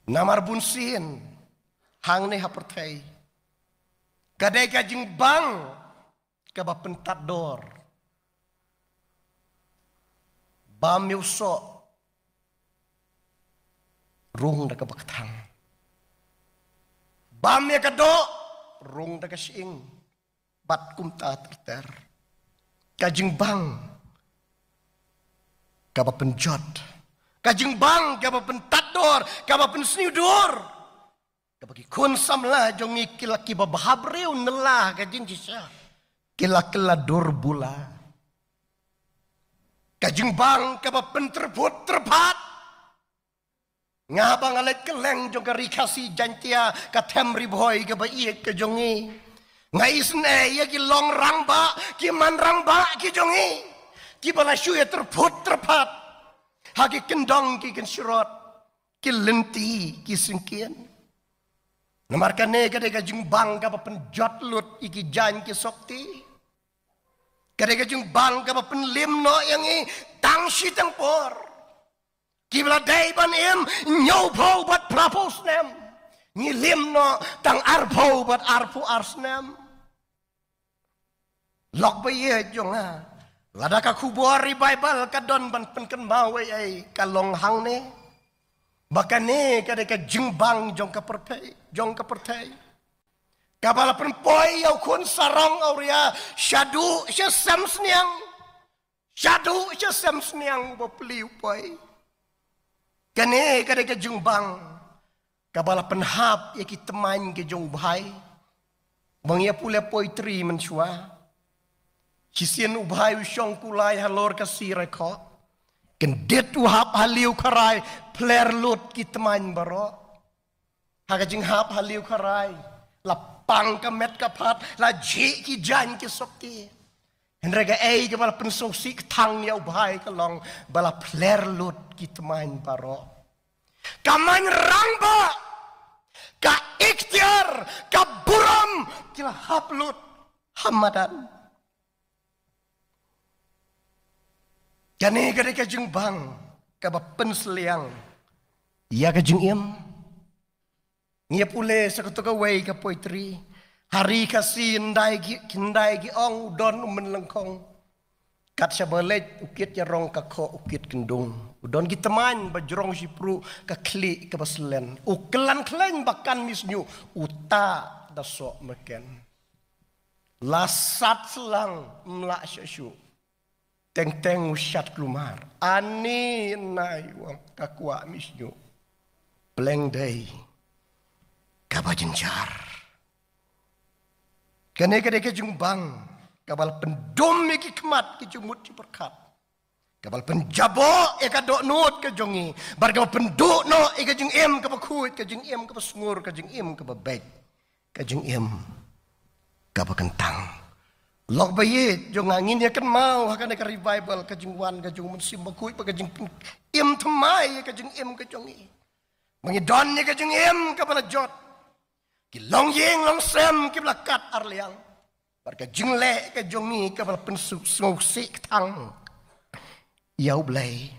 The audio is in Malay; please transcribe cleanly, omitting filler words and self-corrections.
namar bunsin hang ne hapertai kadai kajing bang kaba pentat dor bam yuso rung da kaba ketang bam ya kado rung da kasing bat kumta terter kajing bang kaba penjot kajing bang kaba pentat dor kaba pensniudor kaba ki kun samla jongi kilaki babahabreu nelah kajing jisya kila dor bula kajing bang kaba penterbut terpat ngabang alet keleng jong rikasi jantia katem riboy kaba iek ke jongi ngai sne ya ki long rangba ki man rangba ki jongi ki bala syue terput terpat hagi kendong ki kensyurot ki lenti ki singkian namarkan ne kadai kajing bang kaba penjot lut iki jan ki sokti kadai kajing bang kaba penlim no yang i tang shi tang por ki bala dai ban em nyau po bat prapos nem ni lim no tang arpo bat arpo arsnem lok baye jong ha lada ka kubor Bible ka don ban penken mawe ai kalong hang ne bakane kadai ka jingbang jong ka pertai kabala penpoi au kun sarong auria syadu syasam sniang bo pliu poi kane kadai ka jingbang kabala penhap ya ki teman ke jong bhai bang ya pule poetry menchua Kisian ubhay usyong kulay halor kasi reko. Kendet uhap haliw karay pler lut kitman baro. Hagajing hap haliw karay. Lapang kamet kapat la ji ki jan ki sokti. Henrega ay ka bala pensosi ketang ya ubhay kalong bala pler lut kitman baro. Kaman rangba ka ikhtiar ka buram kila hap lut hamadan. Kani kadai kajing bang kaba penseliang ia kajing im ngia pule sakutuka wei ka poetry hari kasi kindai gi ong udon menlengkong kat sabelet ukit ya rong ka ko ukit kendung udon gi teman bajrong sipru ka kli ka baslen uklan kleng bakan misnyu uta dasok meken lasat selang mlak syasyu teng usyat kelumar ani nai wang kakua misnyu pleng day kaba jenjar kene kede ke jungbang kabal pendom iki kemat ki jumut ci berkat kabal penjabo e ka dok nut ke jongi bar kabal penduk no e ka jing em ka bakut ka jing em ka sungur ka jing em ka babek ka jing em ka kentang lok bayi jong angin ya kan mau akan ada revival kajingwan kajung musim bakui kajing im temai kajing im kajongi mengidon ni kajing im kapala jot ki long yeng long sem ki blakat arliang bar kajing le kajongi kapala pensuk sik tang yau blai